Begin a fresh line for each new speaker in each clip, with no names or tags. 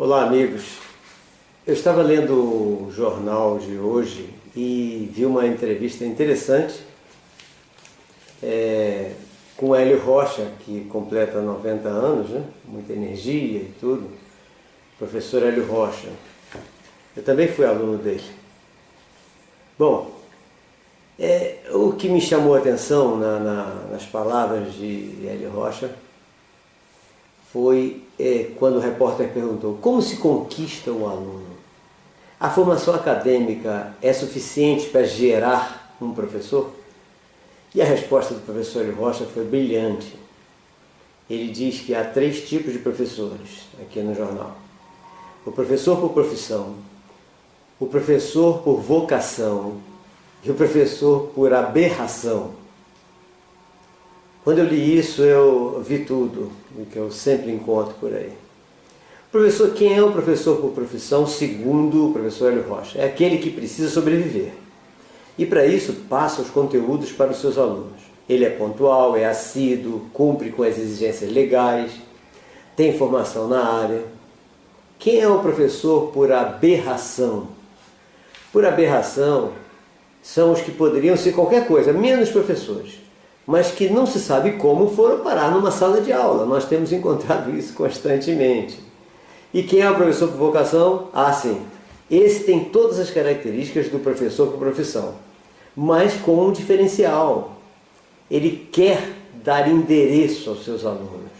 Olá, amigos. Eu estava lendo o jornal de hoje e vi uma entrevista interessante com o Hélio Rocha, que completa 90 anos, né? Muita energia e tudo. Professor Hélio Rocha. Eu também fui aluno dele. Bom, o que me chamou a atenção nas palavras de Hélio Rocha foi quando o repórter perguntou: como se conquista o aluno? A formação acadêmica é suficiente para gerar um professor? E a resposta do professor Hélio Rocha foi brilhante. Ele diz que há 3 tipos de professores aqui no jornal: o professor por profissão, o professor por vocação e o professor por aberração. Quando eu li isso, eu vi tudo o que eu sempre encontro por aí. Professor, quem é o professor por profissão, segundo o professor Hélio Rocha? É aquele que precisa sobreviver. E para isso passa os conteúdos para os seus alunos. Ele é pontual, é assíduo, cumpre com as exigências legais, tem formação na área. Quem é o professor por aberração? Por aberração são os que poderiam ser qualquer coisa, menos professores, mas que não se sabe como foram parar numa sala de aula. Nós temos encontrado isso constantemente. E quem é o professor por vocação? Ah, sim, esse tem todas as características do professor por profissão, mas com um diferencial. Ele quer dar endereço aos seus alunos.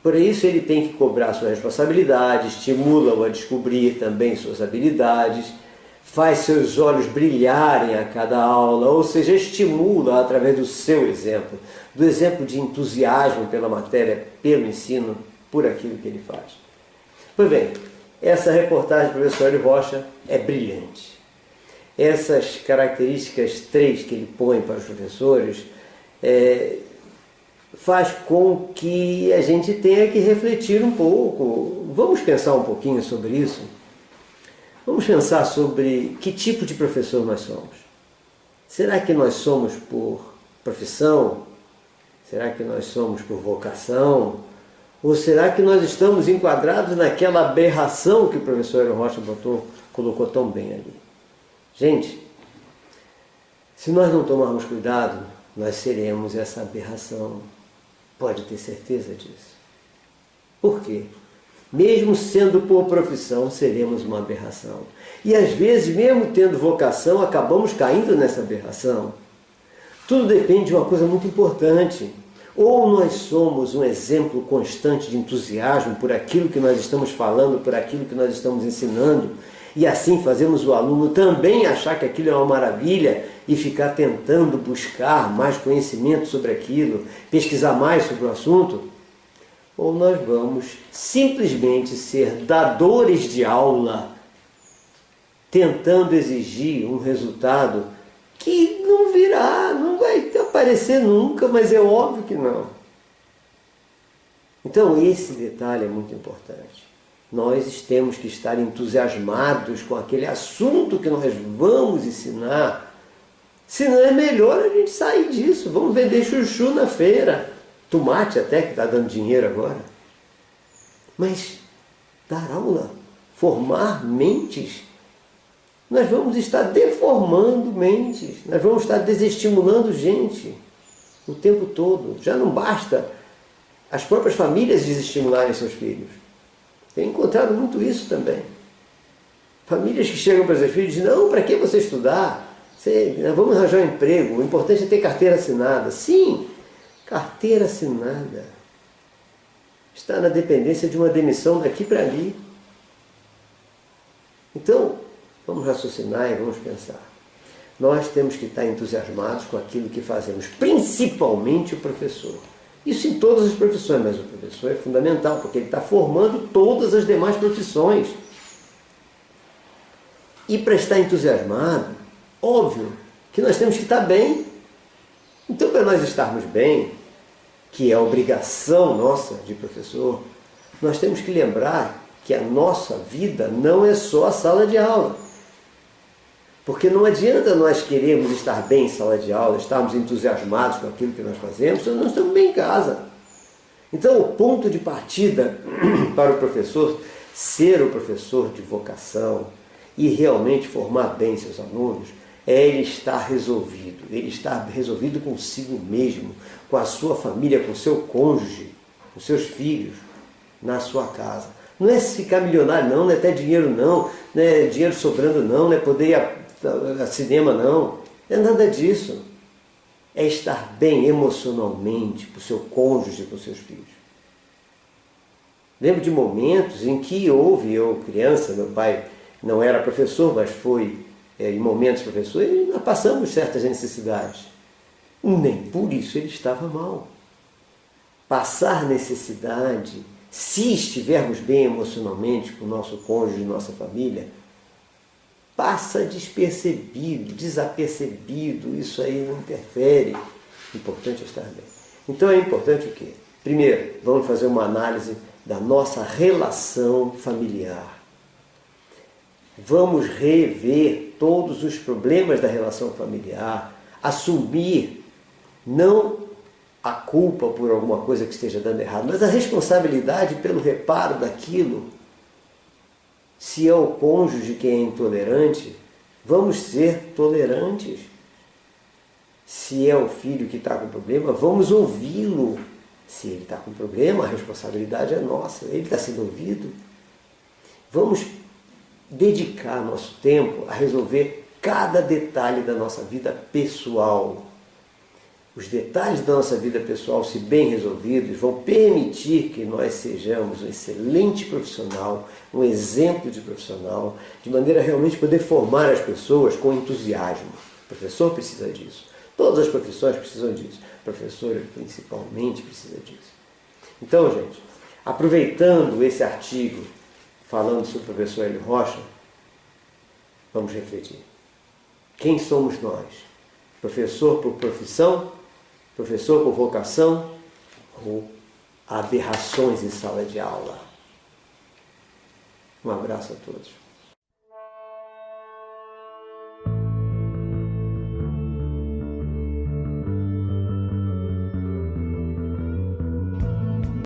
Por isso ele tem que cobrar sua responsabilidade, estimula-o a descobrir também suas habilidades, faz seus olhos brilharem a cada aula, ou seja, estimula através do seu exemplo, do exemplo de entusiasmo pela matéria, pelo ensino, por aquilo que ele faz. Pois bem, essa reportagem do professor Hélio Rocha é brilhante. Essas características 3 que ele põe para os professores faz com que a gente tenha que refletir um pouco. Vamos pensar um pouquinho sobre isso? Vamos pensar sobre que tipo de professor nós somos. Será que nós somos por profissão? Será que nós somos por vocação? Ou será que nós estamos enquadrados naquela aberração que o professor Hélio Rocha colocou tão bem ali? Gente, se nós não tomarmos cuidado, nós seremos essa aberração. Pode ter certeza disso. Por quê? Mesmo sendo por profissão, seremos uma aberração. E às vezes, mesmo tendo vocação, acabamos caindo nessa aberração. Tudo depende de uma coisa muito importante. Ou nós somos um exemplo constante de entusiasmo por aquilo que nós estamos falando, por aquilo que nós estamos ensinando, e assim fazemos o aluno também achar que aquilo é uma maravilha e ficar tentando buscar mais conhecimento sobre aquilo, pesquisar mais sobre o assunto. Ou nós vamos simplesmente ser dadores de aula, tentando exigir um resultado que não virá, não vai aparecer nunca, mas é óbvio que não. Então esse detalhe é muito importante. Nós temos que estar entusiasmados com aquele assunto que nós vamos ensinar. Senão é melhor a gente sair disso. Vamos vender chuchu na feira. Tomate até, que está dando dinheiro agora. Mas dar aula, formar mentes, nós vamos estar deformando mentes, nós vamos estar desestimulando gente o tempo todo. Já não basta as próprias famílias desestimularem seus filhos. Tenho encontrado muito isso também. Famílias que chegam para seus filhos e dizem: não, para que você estudar? Vamos arranjar um emprego, o importante é ter carteira assinada. Sim, carteira assinada está na dependência de uma demissão daqui para ali. Então, vamos raciocinar e vamos pensar. Nós temos que estar entusiasmados com aquilo que fazemos, principalmente o professor. Isso em todas as profissões, mas o professor é fundamental, porque ele está formando todas as demais profissões. E para estar entusiasmado, óbvio que nós temos que estar bem. Então, para nós estarmos bem, que é a obrigação nossa de professor, nós temos que lembrar que a nossa vida não é só a sala de aula. Porque não adianta nós querermos estar bem em sala de aula, estarmos entusiasmados com aquilo que nós fazemos, se nós não estamos bem em casa. Então, o ponto de partida para o professor ser o professor de vocação e realmente formar bem seus alunos é ele estar resolvido consigo mesmo, com a sua família, com o seu cônjuge, com seus filhos, na sua casa. Não é ficar milionário não, não é ter dinheiro não é dinheiro sobrando não é poder ir a cinema não é nada disso. É estar bem emocionalmente com o seu cônjuge e com os seus filhos. Lembro de momentos em que eu criança, meu pai não era professor, mas foi em momentos professor, e nós passamos certas necessidades. Nem por isso ele estava mal. Passar necessidade, se estivermos bem emocionalmente com o nosso cônjuge e nossa família, passa despercebido, desapercebido, isso aí não interfere. O importante é estar bem. Então é importante o quê? Primeiro, vamos fazer uma análise da nossa relação familiar. Vamos rever todos os problemas da relação familiar, assumir não a culpa por alguma coisa que esteja dando errado, mas a responsabilidade pelo reparo daquilo. Se é o cônjuge que é intolerante, vamos ser tolerantes. Se é o filho que está com problema, vamos ouvi-lo. Se ele está com problema, a responsabilidade é nossa, ele está sendo ouvido. Vamos dedicar nosso tempo a resolver cada detalhe da nossa vida pessoal. Os detalhes da nossa vida pessoal, se bem resolvidos, vão permitir que nós sejamos um excelente profissional, um exemplo de profissional, de maneira a realmente poder formar as pessoas com entusiasmo. O professor precisa disso. Todas as profissões precisam disso. O professor, principalmente, precisa disso. Então, gente, aproveitando esse artigo falando sobre o professor Hélio Rocha, vamos refletir. Quem somos nós? Professor por profissão? Professor por vocação? Ou aberrações em sala de aula? Um abraço a todos.